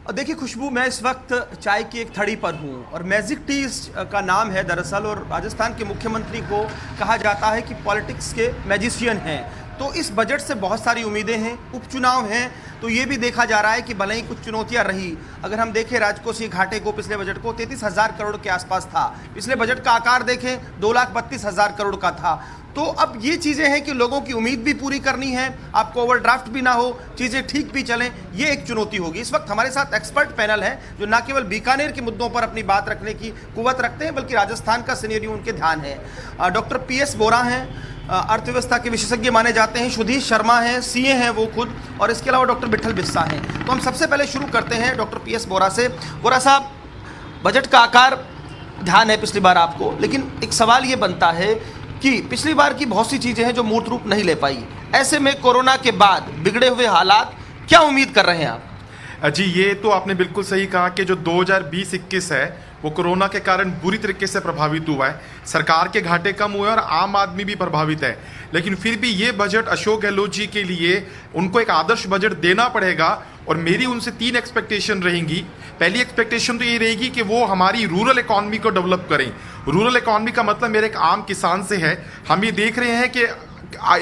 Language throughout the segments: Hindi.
और देखिए खुशबू, मैं इस वक्त चाय की एक थड़ी पर हूँ और मैजिक टी का नाम है दरअसल, और राजस्थान के मुख्यमंत्री को कहा जाता है कि पॉलिटिक्स के मैजिशियन हैं। तो इस बजट से बहुत सारी उम्मीदें हैं, उपचुनाव हैं, तो ये भी देखा जा रहा है कि भले ही कुछ चुनौतियां रही, अगर हम देखें राजकोषीय घाटे को, पिछले बजट को 33,000 करोड़ के आसपास था, पिछले बजट का आकार देखें 2,32,000 करोड़ का था। तो अब ये चीज़ें हैं कि लोगों की उम्मीद भी पूरी करनी है, आपको ओवरड्राफ्ट भी ना हो, चीज़ें ठीक भी चलें, ये एक चुनौती होगी। इस वक्त हमारे साथ एक्सपर्ट पैनल है जो ना केवल बीकानेर के मुद्दों पर अपनी बात रखने की कुव्वत रखते हैं, बल्कि राजस्थान का सिनेरियो उनके ध्यान है। डॉक्टर PS बोरा हैं, अर्थव्यवस्था के विशेषज्ञ माने जाते हैं, सुधीर शर्मा हैं, CA हैं वो खुद, और इसके अलावा डॉक्टर विठल बिस्सा हैं। तो हम सबसे पहले शुरू करते हैं डॉक्टर PS बोरा से। बोरा साहब, बजट का आकार ध्यान है पिछली बार आपको, लेकिन एक सवाल ये बनता है कि पिछली बार की बहुत सी चीज़ें हैं जो मूर्त रूप नहीं ले पाई, ऐसे में कोरोना के बाद बिगड़े हुए हालात, क्या उम्मीद कर रहे हैं आप? जी, ये तो आपने बिल्कुल सही कहा कि जो 2020-21 है वो कोरोना के कारण बुरी तरीके से प्रभावित हुआ है। सरकार के घाटे कम हुए और आम आदमी भी प्रभावित है, लेकिन फिर भी ये बजट अशोक गहलोत जी के लिए उनको एक आदर्श बजट देना पड़ेगा। और मेरी उनसे 3 एक्सपेक्टेशन रहेंगी। पहली एक्सपेक्टेशन तो ये रहेगी कि वो हमारी रूरल इकॉनमी को डेवलप करें। रूरल इकॉनमी का मतलब मेरे एक आम किसान से है। हम ये देख रहे हैं कि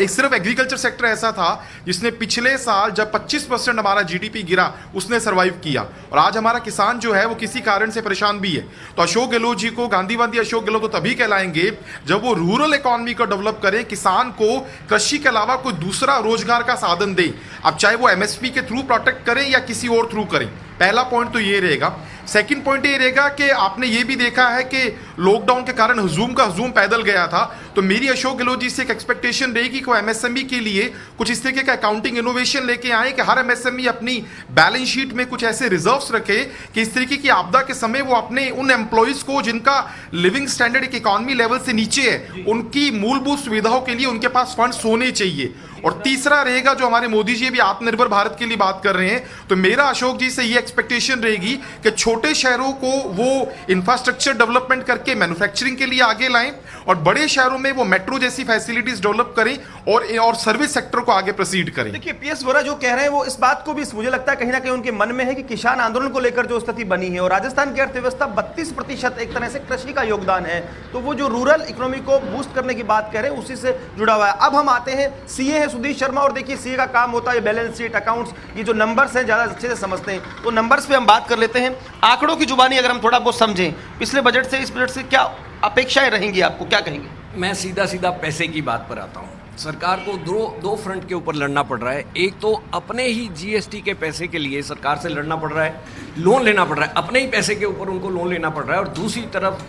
सिर्फ एग्रीकल्चर सेक्टर ऐसा था जिसने पिछले साल जब 25% हमारा GDP गिरा उसने सरवाइव किया, और आज हमारा किसान जो है वो किसी कारण से परेशान भी है। तो अशोक गहलोत जी को गांधीवादी अशोक गहलोत तो तभी कहलाएंगे जब वो रूरल इकॉनमी को डेवलप करें, किसान को कृषि के अलावा कोई दूसरा रोजगार का साधन दें। अब चाहे वो MSP के थ्रू प्रोटेक्ट करें या किसी और थ्रू करें। पहला पॉइंट तो ये रहेगा। सेकंड पॉइंट ये रहेगा कि आपने ये भी देखा है कि लॉकडाउन के कारण हजूम का हजूम पैदल गया था, तो मेरी अशोक गहलोत जी से एक एक्सपेक्टेशन रहेगी कि वो MSME के लिए कुछ इस तरीके का अकाउंटिंग इनोवेशन लेके आए कि हर MSME अपनी बैलेंस शीट में कुछ ऐसे रिजर्व्स रखे कि इस तरीके की आपदा के समय वो अपने उन एम्प्लॉयज को जिनका लिविंग स्टैंडर्ड एक इकॉनमी लेवल से नीचे है, उनकी मूलभूत सुविधाओं के लिए उनके पास फंड्स होने चाहिए। और तीसरा रहेगा, जो हमारे मोदी जी भी आत्मनिर्भर भारत के लिए बात कर रहे हैं, तो मेरा अशोक जी से ये एक्सपेक्टेशन रहेगी कि छोटे शहरों को वो इंफ्रास्ट्रक्चर डेवलपमेंट करके मैन्युफैक्चरिंग के लिए आगे लाएं, और बड़े शहरों में वो मेट्रो जैसी फैसिलिटीज डेवलप करें और सर्विस सेक्टर को आगे प्रोसीड करें। देखिए PS बोरा जो कह रहे हैं वो इस बात को भी मुझे लगता है कहीं ना कहीं उनके मन में है कि किसान आंदोलन को लेकर जो स्थिति बनी है, और राजस्थान की अर्थव्यवस्था 32% एक तरह से कृषि का योगदान है, तो वो जो रूरल इकोनॉमी को बूस्ट करने की बात कह रहे हैं उसी से जुड़ा हुआ है। अब हम आते हैं, CA है सुधीर शर्मा, और देखिए CA का काम होता है बैलेंस शीट, अकाउंट्स, ये जो नंबर्स हैं ज़्यादा अच्छे से समझते हैं, तो नंबर्स पे हम बात कर लेते हैं। आंकड़ों की जुबानी अगर हम थोड़ा बहुत समझें, पिछले बजट से इस बजट से क्या अपेक्षाएं रहेंगी आपको, क्या कहेंगे? मैं सीधा पैसे की बात पर आता हूँ। सरकार को दो फ्रंट के ऊपर लड़ना पड़ रहा है। एक तो अपने ही GST के पैसे के लिए सरकार से लड़ना पड़ रहा है, लोन लेना पड़ रहा है, अपने ही पैसे के ऊपर उनको लोन लेना पड़ रहा है। और दूसरी तरफ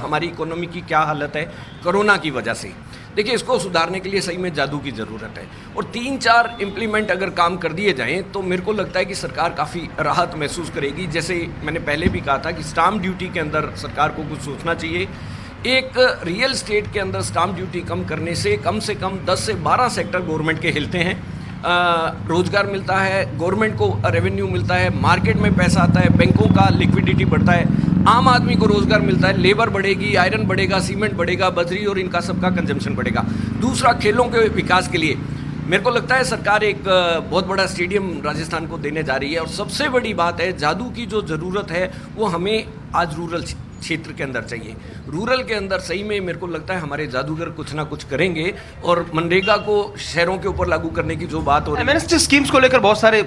हमारी इकोनॉमी की क्या हालत है कोरोना की वजह से। देखिए, इसको सुधारने के लिए सही में जादू की ज़रूरत है, और 3-4 इम्प्लीमेंट अगर काम कर दिए जाएं तो मेरे को लगता है कि सरकार काफ़ी राहत महसूस करेगी। जैसे मैंने पहले भी कहा था कि स्टाम्प ड्यूटी के अंदर सरकार को कुछ सोचना चाहिए। एक रियल स्टेट के अंदर स्टाम्प ड्यूटी कम करने से कम 10 से 12 सेक्टर गवर्नमेंट के हिलते हैं, रोजगार मिलता है, गवर्नमेंट को रेवेन्यू मिलता है, मार्केट में पैसा आता है, बैंकों का लिक्विडिटी बढ़ता है, आम आदमी को रोजगार मिलता है, लेबर बढ़ेगी, आयरन बढ़ेगा, सीमेंट बढ़ेगा, बजरी और इनका सबका कंजम्पशन बढ़ेगा। दूसरा, खेलों के विकास के लिए मेरे को लगता है सरकार एक बहुत बड़ा स्टेडियम राजस्थान को देने जा रही है। और सबसे बड़ी बात है, जादू की जो ज़रूरत है वो हमें आज रूरल क्षेत्र के अंदर चाहिए। रूरल के अंदर सही में मेरे को लगता है हमारे जादूगर कुछ ना कुछ करेंगे, और मनरेगा को शहरों के ऊपर लागू करने की जो बात हो रही है, MNST स्कीम्स को लेकर बहुत सारे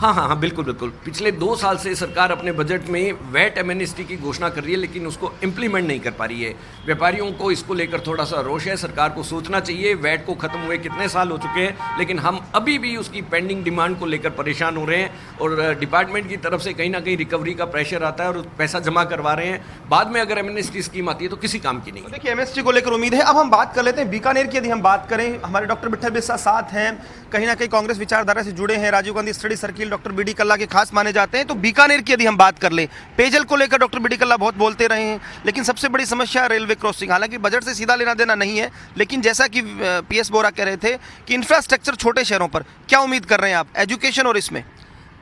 हाँ, बिल्कुल। पिछले 2 साल से सरकार अपने बजट में वैट एमनेस्टी की घोषणा कर रही है, लेकिन उसको इम्प्लीमेंट नहीं कर पा रही है। व्यापारियों को इसको लेकर थोड़ा सा रोष है, सरकार को सोचना चाहिए। वैट को खत्म हुए कितने साल हो चुके हैं, लेकिन हम अभी भी उसकी पेंडिंग डिमांड को लेकर परेशान हो रहे हैं, और डिपार्टमेंट की तरफ से कहीं ना कहीं रिकवरी का प्रेशर आता है और पैसा जमा करवा रहे हैं। बाद में अगर एमनेस्टी स्कीम आती है तो किसी काम की नहीं। तो देखिए, MST को लेकर उम्मीद है। अब हम बात कर लेते हैं बीकानेर की। यदि हम बात करें, हमारे डॉक्टर विठल बिस्सा साथ हैं, कहीं ना कहीं कांग्रेस विचारधारा से जुड़े हैं, Rajiv Gandhi study circle doctor BD Kalla के खास माने जाते हैं। तो बीकानेर की यदि हम बात कर ले, पेयजल को लेकर डॉक्टर BD कल्ला बहुत बोलते रहे हैं, लेकिन सबसे बड़ी समस्या रेलवे क्रॉसिंग। हालांकि बजट से सीधा लेना देना नहीं है, लेकिन जैसा कि PS बोरा कह रहे थे कि इंफ्रास्ट्रक्चर छोटे शहरों पर क्या उम्मीद कर रहे हैं आप, एजुकेशन और इसमें?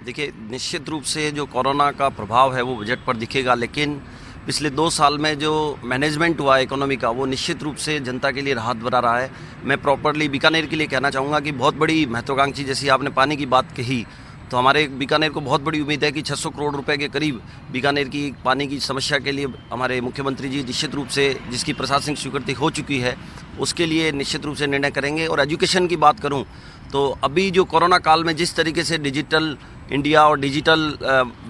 देखिए, निश्चित रूप से जो कोरोना का प्रभाव है वो बजट पर दिखेगा, लेकिन पिछले 2 साल में जो मैनेजमेंट हुआ इकोनॉमी का वो निश्चित रूप से जनता के लिए राहत भरा रहा है। मैं प्रॉपरली बीकानेर के लिए कहना चाहूँगा कि बहुत बड़ी महत्वाकांक्षी, जैसी आपने पानी की बात कही, तो हमारे बीकानेर को बहुत बड़ी उम्मीद है कि 600 करोड़ रुपए के करीब बीकानेर की पानी की समस्या के लिए हमारे मुख्यमंत्री जी निश्चित रूप से, जिसकी प्रशासनिक स्वीकृति हो चुकी है, उसके लिए निश्चित रूप से निर्णय करेंगे। और एजुकेशन की बात करूं तो अभी जो कोरोना काल में जिस तरीके से डिजिटल इंडिया और डिजिटल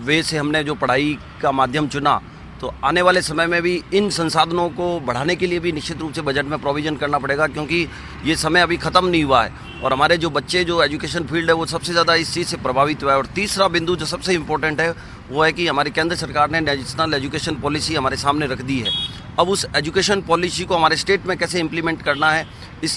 वे से हमने जो पढ़ाई का माध्यम चुना, तो आने वाले समय में भी इन संसाधनों को बढ़ाने के लिए भी निश्चित रूप से बजट में प्रोविज़न करना पड़ेगा, क्योंकि ये समय अभी ख़त्म नहीं हुआ है और हमारे जो बच्चे जो एजुकेशन फील्ड है वो सबसे ज़्यादा इस चीज़ से प्रभावित हुआ है। और तीसरा बिंदु जो सबसे इम्पोर्टेंट है वो है कि हमारी केंद्र सरकार ने नेशनल एजुकेशन पॉलिसी हमारे सामने रख दी है। अब उस एजुकेशन पॉलिसी को हमारे स्टेट में कैसे इम्प्लीमेंट करना है,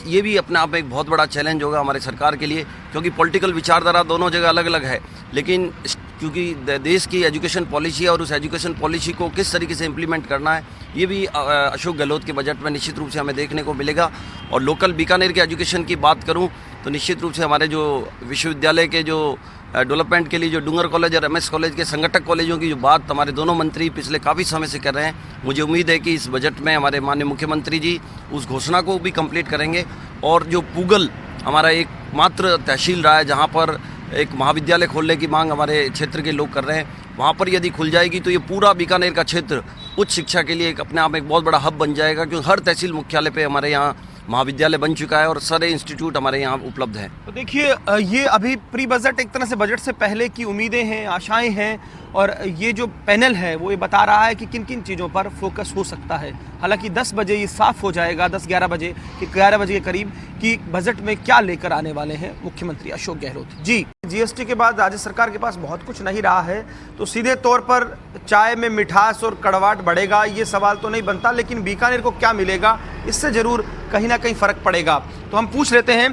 ये भी अपने आप में एक बहुत बड़ा चैलेंज होगा हमारे सरकार के लिए, क्योंकि पॉलिटिकल विचारधारा दोनों जगह अलग अलग है। लेकिन क्योंकि देश की एजुकेशन पॉलिसी है और उस एजुकेशन पॉलिसी को किस तरीके से इम्प्लीमेंट करना है, ये भी अशोक गहलोत के बजट में निश्चित रूप से हमें देखने को मिलेगा। और लोकल बीकानेर के एजुकेशन की बात करूं तो निश्चित रूप से हमारे जो विश्वविद्यालय के जो डेवलपमेंट के लिए जो डूंगर कॉलेज और MS कॉलेज के संगठक कॉलेजों की जो बात हमारे दोनों मंत्री पिछले काफ़ी समय से कर रहे हैं, मुझे उम्मीद है कि इस बजट में हमारे माननीय मुख्यमंत्री जी उस घोषणा को भी कंप्लीट करेंगे। और जो पूगल हमारा एकमात्र तहसील रहा है जहाँ पर एक महाविद्यालय खोलने की मांग हमारे क्षेत्र के लोग कर रहे हैं, वहाँ पर यदि खुल जाएगी तो ये पूरा बीकानेर का क्षेत्र उच्च शिक्षा के लिए एक अपने आप में एक बहुत बड़ा हब बन जाएगा, क्योंकि हर तहसील मुख्यालय पे हमारे यहाँ महाविद्यालय बन चुका है और सारे इंस्टीट्यूट हमारे यहाँ उपलब्ध हैं। तो देखिए, ये अभी प्री बजट एक तरह से बजट से पहले की उम्मीदें हैं, आशाएं हैं, और ये जो पैनल है वो ये बता रहा है कि किन किन चीज़ों पर फोकस हो सकता है। हालांकि 10 बजे ये साफ हो जाएगा, 10-11 बजे कि 11 बजे के करीब कि बजट में क्या लेकर आने वाले हैं मुख्यमंत्री अशोक गहलोत जी। GST के बाद राज्य सरकार के पास बहुत कुछ नहीं रहा है, तो सीधे तौर पर चाय में मिठास और कड़वाहट बढ़ेगा ये सवाल तो नहीं बनता, लेकिन बीकानेर को क्या मिलेगा इससे ज़रूर कहीं ना कहीं फ़र्क पड़ेगा। तो हम पूछ लेते हैं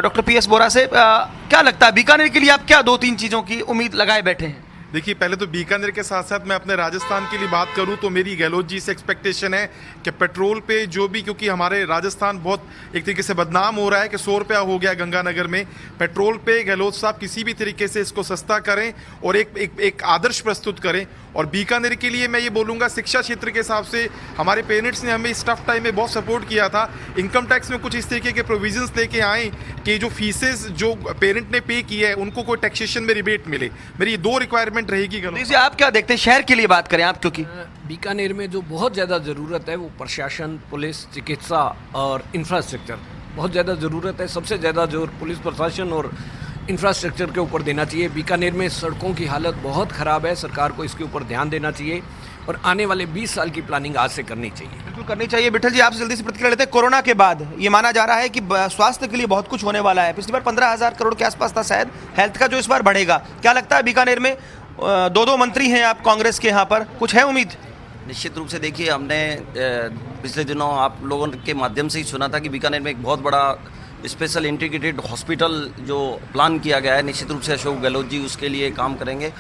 डॉक्टर PS बोरा से, क्या लगता है बीकानेर के लिए आप क्या 2-3 चीज़ों की उम्मीद लगाए बैठे हैं? देखिए, पहले तो बीकानेर के साथ साथ मैं अपने राजस्थान के लिए बात करूं तो मेरी गहलोत जी से एक्सपेक्टेशन है कि पेट्रोल पे जो भी, क्योंकि हमारे राजस्थान बहुत एक तरीके से बदनाम हो रहा है कि 100 रुपया हो गया गंगानगर में पेट्रोल पे, गहलोत साहब किसी भी तरीके से इसको सस्ता करें और एक आदर्श प्रस्तुत करें। और बीकानेर के लिए मैं ये बोलूँगा, शिक्षा क्षेत्र के हिसाब से हमारे पेरेंट्स ने हमें इस टफ टाइम में बहुत सपोर्ट किया था। इनकम टैक्स में कुछ इस तरीके के प्रोविजंस लेके आए कि जो फीसेस जो पेरेंट ने पे की है उनको कोई टैक्सेशन में रिबेट मिले। मेरी ये 2 रिक्वायरमेंट रहेगी। आप क्या देखते हैं, शहर के लिए बात करें आप? क्योंकि बीकानेर में जो बहुत ज़्यादा ज़रूरत है वो प्रशासन, पुलिस, चिकित्सा और इंफ्रास्ट्रक्चर बहुत ज़्यादा ज़रूरत है। सबसे ज़्यादा जोर पुलिस प्रशासन और इंफ्रास्ट्रक्चर के ऊपर देना चाहिए। बीकानेर में सड़कों की हालत बहुत ख़राब है, सरकार को इसके ऊपर ध्यान देना चाहिए और आने वाले 20 साल की प्लानिंग आज से करनी चाहिए। बिल्कुल करनी चाहिए। विठल जी, आपसे जल्दी से प्रतिक्रिया लेते हैं। कोरोना के बाद ये माना जा रहा है कि स्वास्थ्य के लिए बहुत कुछ होने वाला है। पिछली बार 15,000 करोड़ के आसपास था शायद हेल्थ का, जो इस बार बढ़ेगा। क्या लगता है बीकानेर में 2 मंत्री हैं आप कांग्रेस के, यहाँ पर कुछ है उम्मीद? निश्चित रूप से देखिए, हमने पिछले दिनों आप लोगों के माध्यम से ही सुना था कि बीकानेर में एक बहुत बड़ा स्पेशल इंटीग्रेटेड हॉस्पिटल जो प्लान किया गया है, निश्चित रूप से अशोक गहलोत जी उसके लिए काम करेंगे।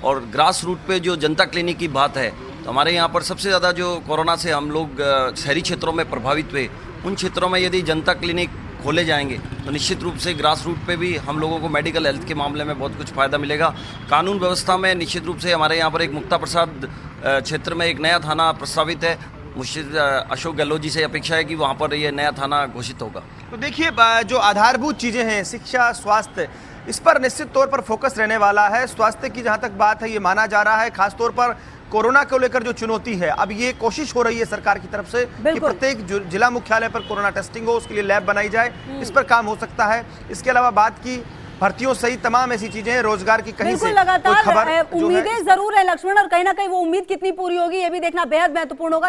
और ग्रास रूट पे जो जनता क्लिनिक की बात है, तो हमारे यहाँ पर सबसे ज़्यादा जो कोरोना से हम लोग शहरी क्षेत्रों में प्रभावित हुए, उन क्षेत्रों में यदि जनता क्लिनिक खोले जाएंगे तो निश्चित रूप से ग्रास रूट पे भी हम लोगों को मेडिकल हेल्थ के मामले में बहुत कुछ फ़ायदा मिलेगा। कानून व्यवस्था में निश्चित रूप से हमारे यहाँ पर एक मुक्ता प्रसाद क्षेत्र में एक नया थाना प्रस्तावित है। मुझे अशोक गहलोत जी से अपेक्षा है कि वहाँ पर ये नया थाना घोषित होगा। तो देखिए, जो आधारभूत चीज़ें हैं, शिक्षा, स्वास्थ्य, इस पर निश्चित तौर पर फोकस रहने वाला है। स्वास्थ्य की जहाँ तक बात है, ये माना जा रहा है खासतौर पर कोरोना को लेकर जो चुनौती है, अब ये कोशिश हो रही है सरकार की तरफ से कि प्रत्येक जिला मुख्यालय पर कोरोना टेस्टिंग हो, उसके लिए लैब बनाई जाए। इस पर काम हो सकता है। इसके अलावा बात की भर्तियों सहित तमाम ऐसी चीजें हैं, रोजगार की कहीं से लगातार उम्मीदें जरूर है लक्ष्मण, और कहीं ना कहीं वो उम्मीद कितनी पूरी होगी ये भी देखना बेहद महत्वपूर्ण होगा।